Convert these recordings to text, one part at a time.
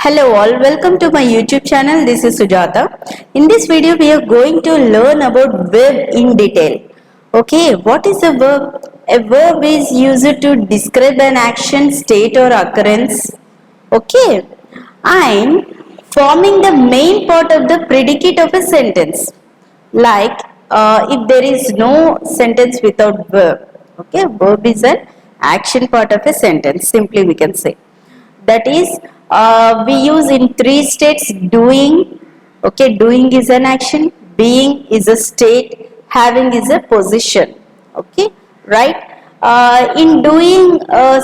Hello all, welcome to my YouTube channel. This is Sujata. In this video, we are going to learn about verb in detail. Okay, what is a verb? A verb is used to describe an action, state or occurrence. Okay, and forming the main part of the predicate of a sentence. Like if there is no sentence without verb. Okay, verb is an action part of a sentence. Simply we can say. That is, we use in three states: doing. Okay, doing is an action, being is a state, having is a position. Okay, right. In doing,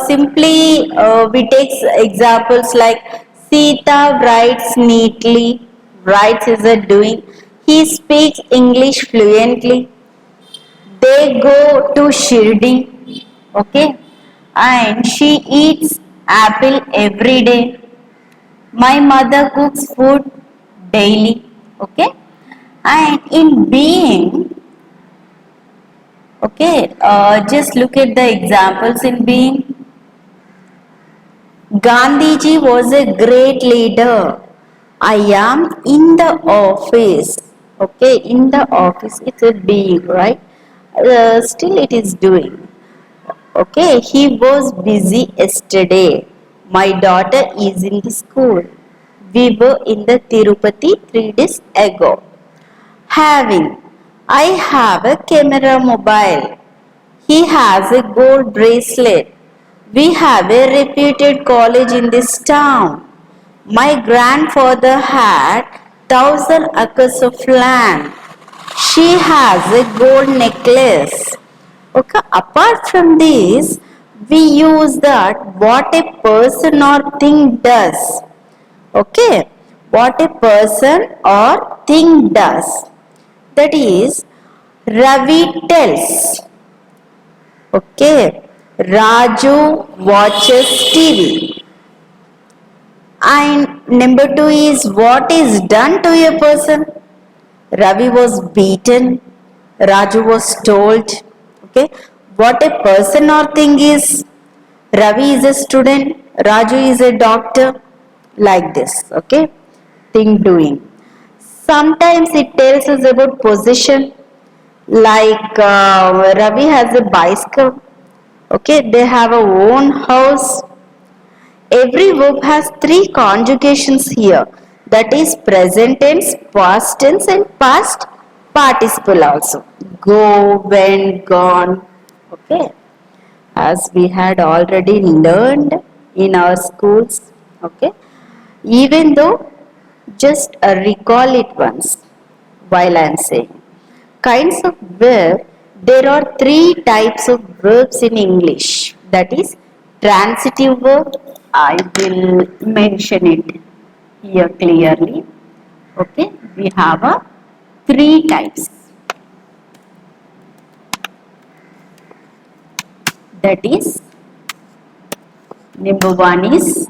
simply we take examples like Sita writes neatly. Writes is a doing. He speaks English fluently. They go to Shirdi. Okay, and she eats apple every day. My mother cooks food daily. Okay, and in being, okay, just look at the examples in being. Gandhiji was a great leader. I am in the office. Okay, in the office, it's a being, right? Still, it is doing. Okay, he was busy yesterday. My daughter is in the school. We were in the Tirupati 3 days ago. Having. I have a camera mobile. He has a gold bracelet. We have a reputed college in this town. My grandfather had 1,000 acres of land. She has a gold necklace. Okay, apart from this, we use that what a person or thing does. Okay, what a person or thing does. That is, Ravi tells. Okay, Raju watches TV. And number two is what is done to a person. Ravi was beaten. Raju was told. Okay, what a person or thing is. Ravi is a student. Raju is a doctor. Like this. Okay, thing doing. Sometimes it tells us about possession. Like Ravi has a bicycle. Okay, they have a own house. Every verb has three conjugations here. That is present tense, past tense and past participle also. Go, went, gone. Okay. As we had already learned in our schools. Okay. Even though just recall it once while I am saying. Kinds of verb. There are three types of verbs in English. That is transitive verb. I will mention it here clearly. Okay, we have three types. That is, number one is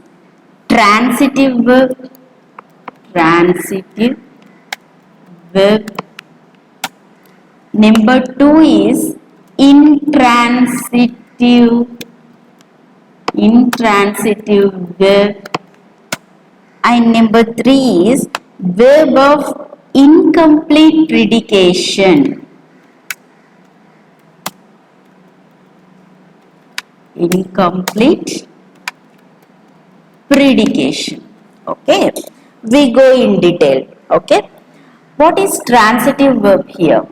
transitive verb. Transitive verb. Number two is intransitive verb. And number three is verb of incomplete predication. Incomplete predication. Okay, we go in detail. Okay, what is transitive verb here?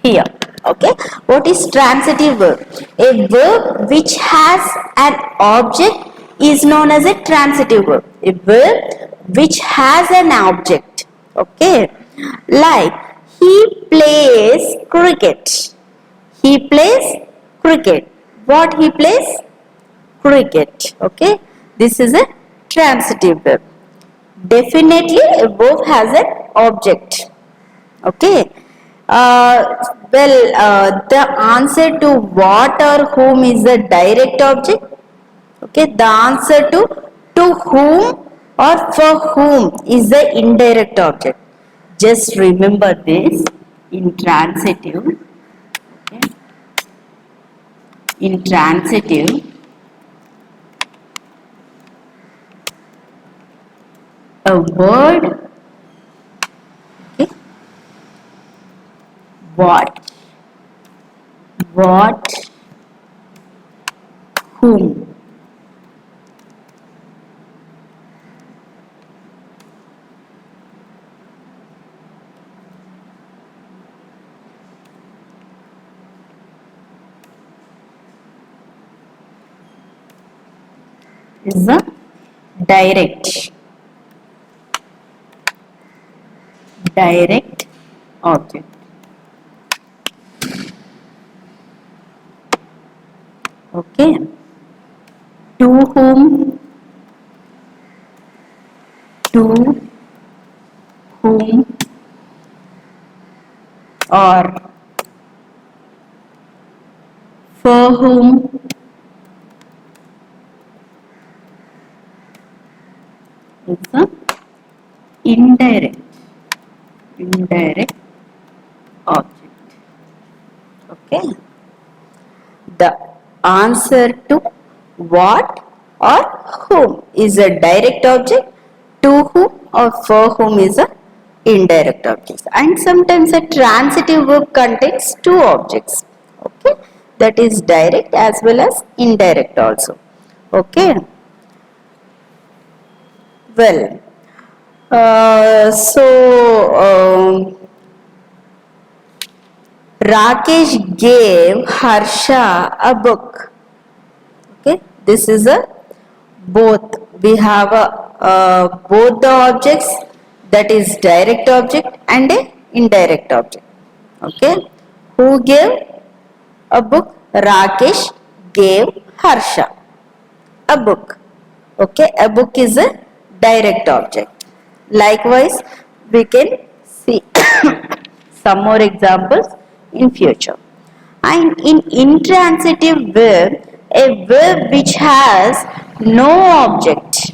Here, okay, what is transitive verb? A verb which has an object is known as a transitive verb. A verb which has an object. Okay, like he plays cricket. He plays cricket. What he plays? Cricket. Okay, this is a transitive verb. Definitely a verb has an object. Okay. The answer to what or whom is the direct object. Okay, the answer to whom or for whom is the indirect object. Just remember this in transitive. Okay. In transitive, a word, okay, what, whom. Is a direct object. Okay. To whom, to whom, or for whom is a indirect object. Okay. The answer to what or whom is a direct object, to whom or for whom is a indirect object. And sometimes a transitive verb contains two objects. Okay, that is direct as well as indirect also. Okay, well, Rakesh gave Harsha a book. Okay, this is a both. We have both the objects, that is direct object and a indirect object. Okay, who gave a book? Rakesh gave Harsha a book. Okay, a book is a direct object. Likewise, we can see some more examples in future. And in intransitive verb, a verb which has no object,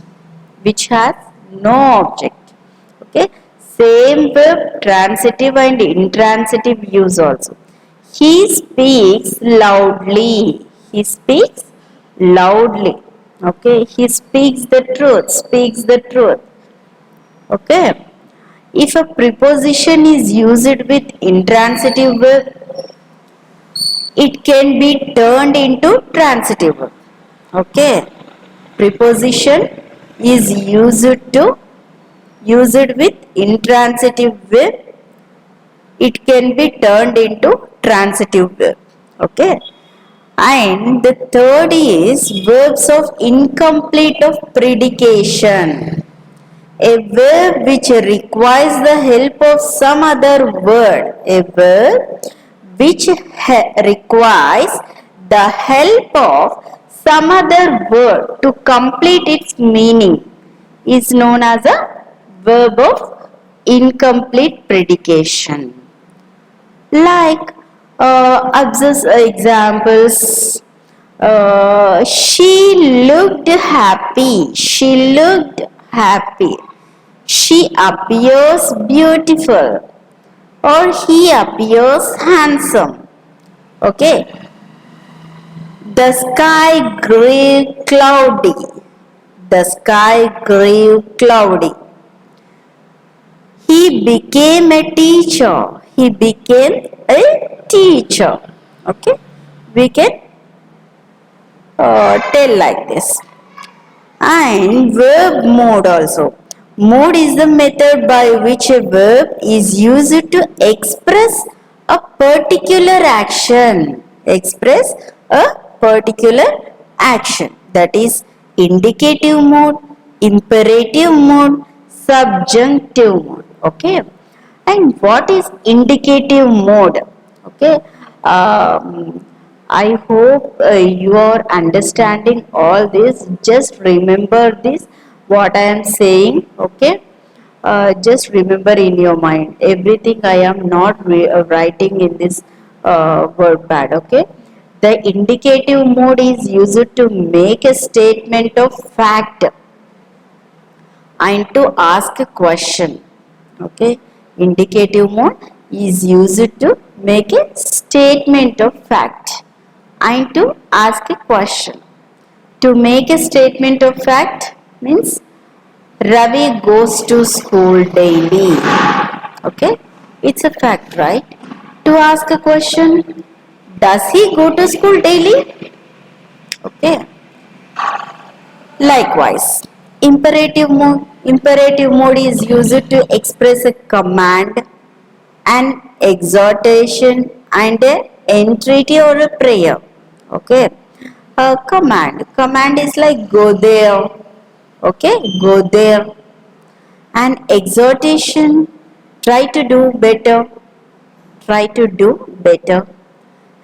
okay, same verb, transitive and intransitive use also. He speaks loudly. He speaks loudly. Okay, he speaks the truth. Okay, if a preposition is used with intransitive verb, it can be turned into transitive verb. Okay, preposition is used with intransitive verb, it can be turned into transitive verb. Okay, and the third is verbs of incomplete of predication. A verb which requires the help of some other word. A verb which requires the help of some other word to complete its meaning is known as a verb of incomplete predication. Like examples, she looked happy. She appears beautiful, or he appears handsome. Okay. The sky grew cloudy. The sky grew cloudy. He became a teacher. He became a teacher. Okay. We can tell like this. And verb mode also. Mode is the method by which a verb is used to express a particular action. Express a particular action. That is indicative mode, imperative mode, subjunctive mode. Okay. And what is indicative mode? Okay. I hope you are understanding all this. Just remember this, what I am saying. Okay. Just remember in your mind. Everything I am not writing in this word pad. Okay. The indicative mode is used to make a statement of fact and to ask a question. Okay, indicative mode is used to make a statement of fact and to ask a question. To make a statement of fact means Ravi goes to school daily. Okay, it's a fact, right? To ask a question, does he go to school daily? Okay. Likewise, imperative mode is used to express a command, an exhortation, and a entreaty or a prayer. Okay. Command is like go there. Okay, go there. An exhortation, try to do better. Try to do better.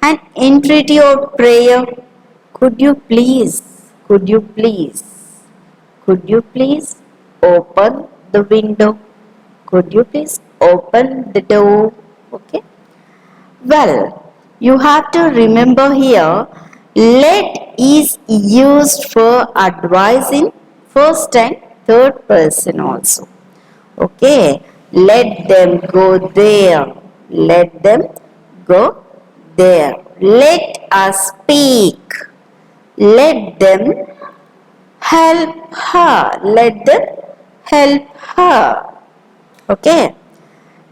An entreaty or prayer, could you please, could you please, could you please open the window? Could you please open the door? Okay. Well, you have to remember here, let is used for advice in first and third person also. Okay, let them go there. Let them go there. Let us speak. Let them help her. Let them help her. Okay.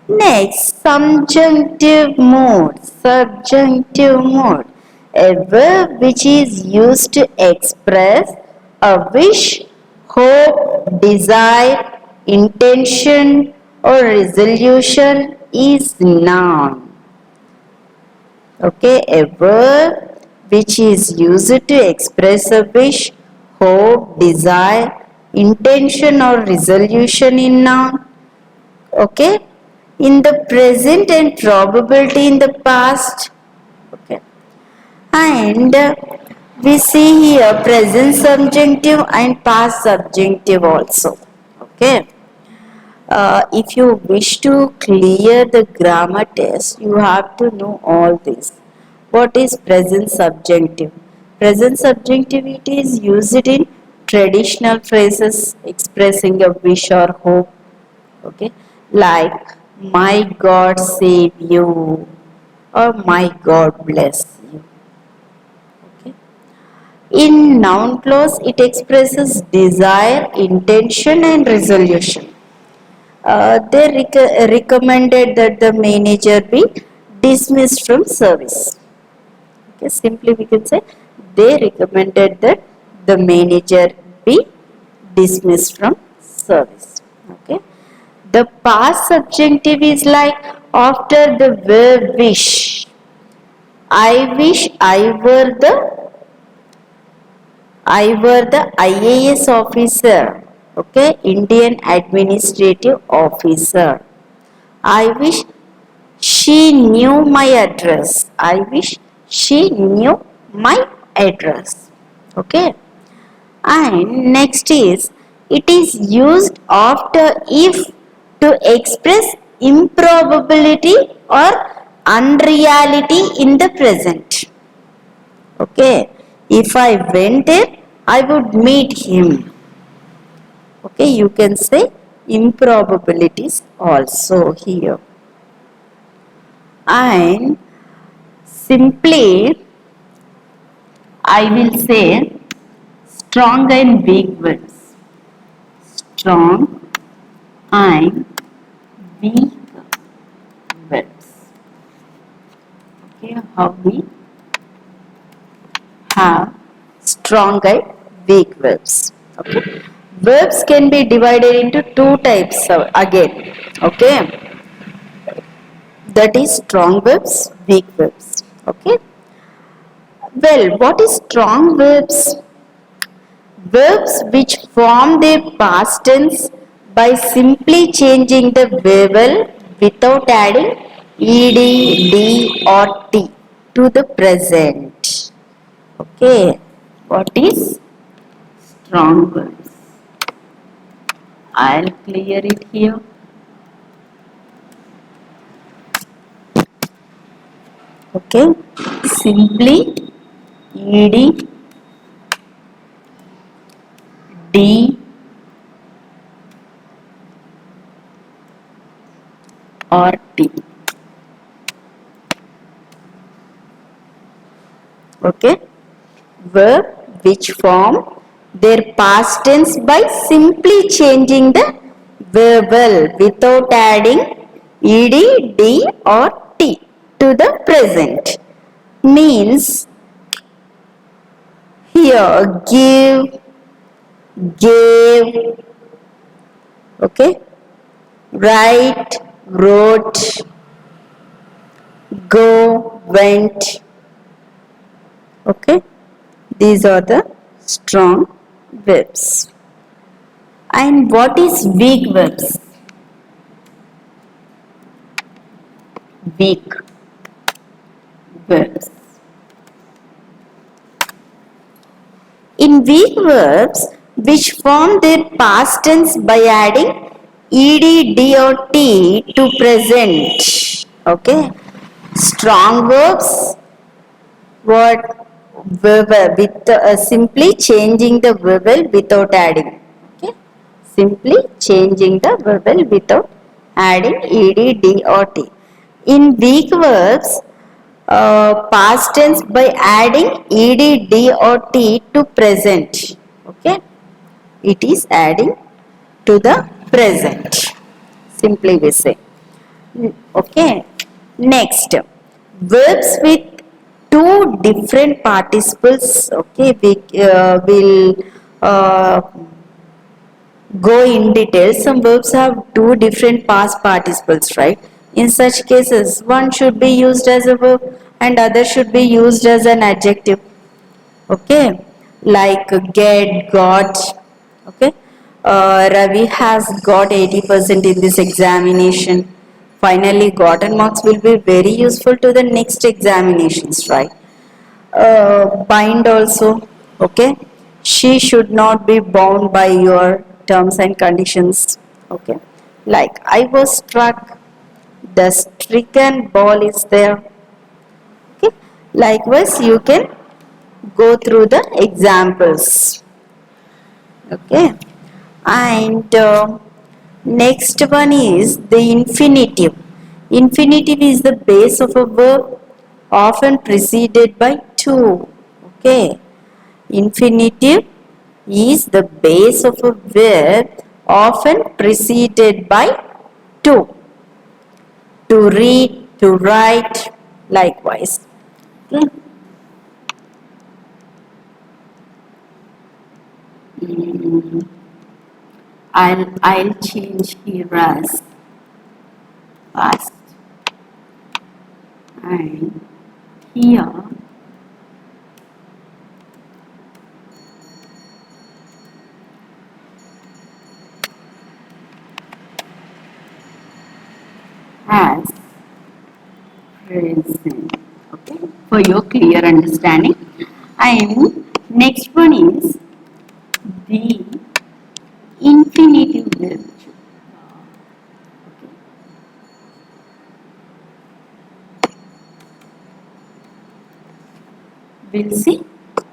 Next, subjunctive mode. Subjunctive mode. A verb which is used to express a wish, hope, desire, intention or resolution is noun. Okay, a verb which is used to express a wish, hope, desire, intention or resolution in noun. Okay, in the present and probability in the past. Okay, and we see here present subjunctive and past subjunctive also. Okay, if you wish to clear the grammar test, you have to know all this. What is present subjunctive? Present subjunctivity is used in traditional phrases expressing a wish or hope. Okay, like my God save you or my God bless you. Okay, in noun clause it expresses desire, intention and resolution. They recommended that the manager be dismissed from service. Okay, simply we can say they recommended that the manager be dismissed from service. Okay, the past subjunctive is like after the verb wish. I wish I were the IAS officer. Okay, Indian Administrative Officer. I wish she knew my address. I wish she knew my address. Okay. And next is, it is used after if to express improbability or unreality in the present. Okay, if I went there, I would meet him. Okay, you can say improbabilities also here. And simply I will say strong and weak words. Strong and weak verbs. Okay, how we have strong and weak verbs. Okay, verbs can be divided into two types again. Okay, that is strong verbs, weak verbs. Okay, well, what is strong verbs? Verbs which form their past tense by simply changing the vowel without adding ed, d or t to the present. Okay, what is strong verbs? I'll clear it here. Okay, simply ed, d or t. Okay, verb which form their past tense by simply changing the verbal without adding ed, d or t to the present. Means here give, gave, okay, write, wrote, go, went, okay. These are the strong verbs. And what is weak verbs? Weak verbs. In weak verbs, which form their past tense by adding ed, d or t to present. Okay. Strong verbs, what verbal with simply changing the verbal without adding. Okay. Simply changing the verbal without adding ed, d or t. In weak verbs, past tense by adding ed, d or t to present. Okay, it is adding to the present. Simply we say. Okay. Next, verbs with two different participles. Okay, we will uh, go in detail. Some verbs have two different past participles, right? In such cases, one should be used as a verb and other should be used as an adjective. Okay, like get, got. Okay, Ravi has got 80% in this examination. Finally, gotten marks will be very useful to the next examinations, right? Bind also. Okay, she should not be bound by your terms and conditions. Okay, like I was struck, the stricken ball is there. Okay, likewise you can go through the examples. Okay, and next one is the infinitive. Infinitive is the base of a verb, often preceded by to. Okay, infinitive is the base of a verb, often preceded by to. To read, to write, likewise. Okay. I'll change here as past and here as present. Okay, for your clear understanding. And next one is the infinitive verb. We'll see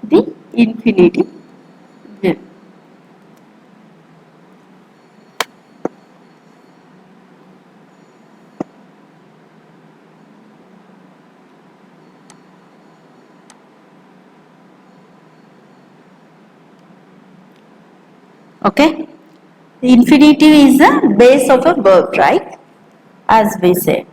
the infinitive verb. Okay, the infinitive is the base of a verb, right? As we say.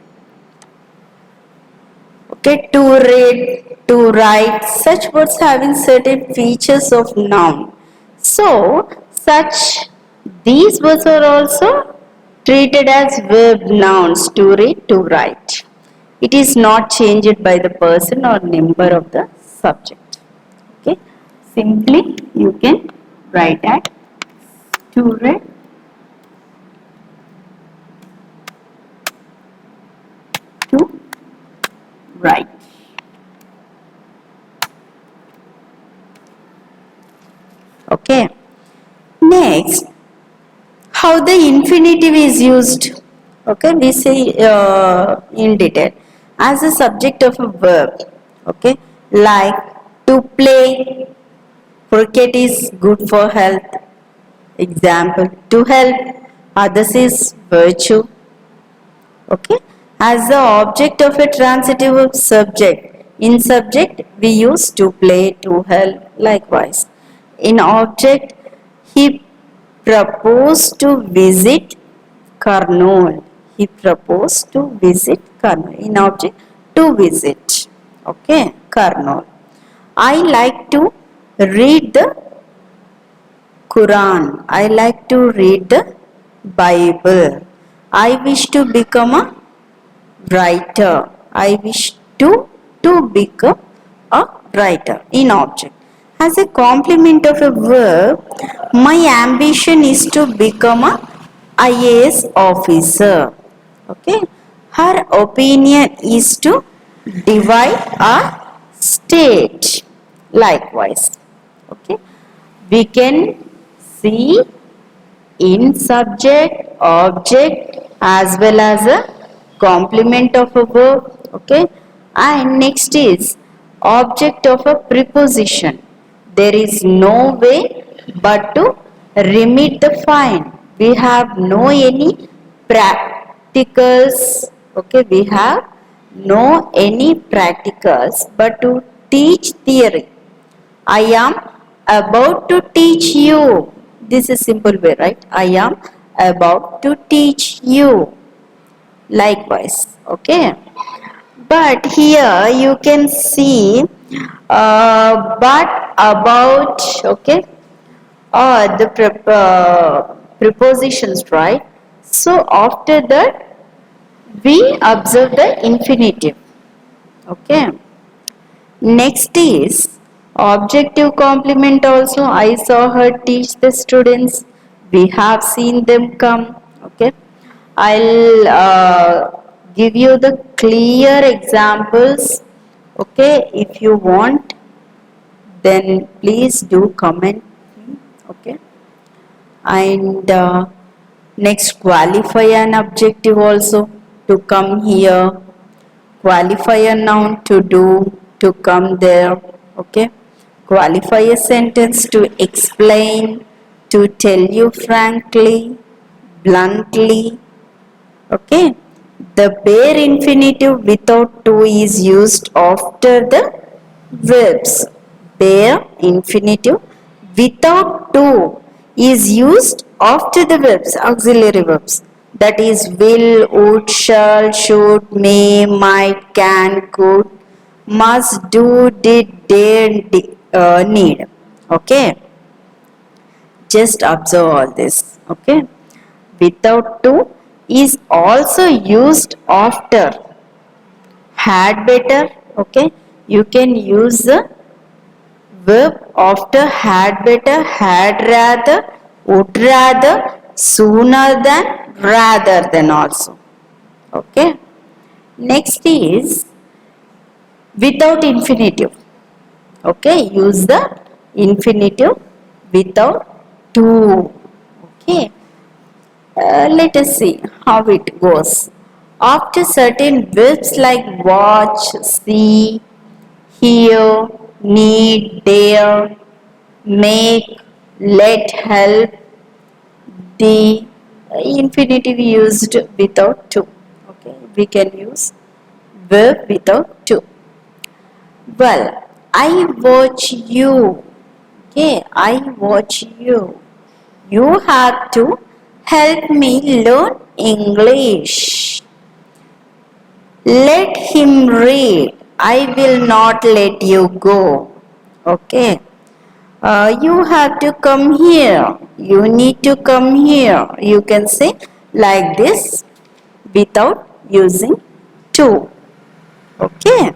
Okay, to read, to write, such words having certain features of noun. So, these words are also treated as verb nouns, to read, to write. It is not changed by the person or member of the subject. Okay, simply you can write at to read, to write. Okay. Next, how the infinitive is used. Okay, we say in detail as a subject of a verb. Okay, like to play, cricket is good for health. Example, to help others is virtue. Okay, as the object of a transitive subject. In subject, we use to play, to help, likewise. In object, he proposed to visit Kurnool. He proposed to visit Kurnool. In object, to visit. Okay, Kurnool. I like to read the Quran. I like to read the Bible. I wish to become a writer. I wish to become a writer. In object. As a complement of a verb, my ambition is to become a IAS officer. Okay. Her opinion is to divide a state. Likewise. Okay. We can see in subject, object as well as a complement of a verb. Okay. And next is object of a preposition. There is no way but to remit the fine. We have no any practicals. Okay. We have no any practicals but to teach theory. I am about to teach you. This is simple way, right? I am about to teach you. Likewise, okay. But here you can see but about, okay, the prepositions, right? So after that we observe the infinitive. Okay. Next is objective complement also. I saw her teach the students. We have seen them come. Okay. I'll give you the clear examples. Okay. If you want, then please do comment. Okay. And next, qualify an objective also to come here. Qualify a noun to do, to come there. Okay. Qualify a sentence to explain, to tell you frankly, bluntly. Okay. The bare infinitive without to is used after the verbs. Bare infinitive without to is used after the verbs, auxiliary verbs. That is will, would, shall, should, may, might, can, could, must, do, did, dare, need. Okay. Just observe all this. Okay. Without to is also used after. Had better. Okay. You can use the verb after had better, had rather, would rather, sooner than, rather than also. Okay. Next is without infinitive. Okay. Use the infinitive without to. Okay. Let us see how it goes. After certain verbs like watch, see, hear, need, dare, make, let, help, the infinitive used without to. Okay, we can use verb without to. Well, I watch you. Okay, I watch you. You have to help me learn English. Let him read. I will not let you go. Okay. You have to come here. You need to come here. You can say like this without using to. Okay.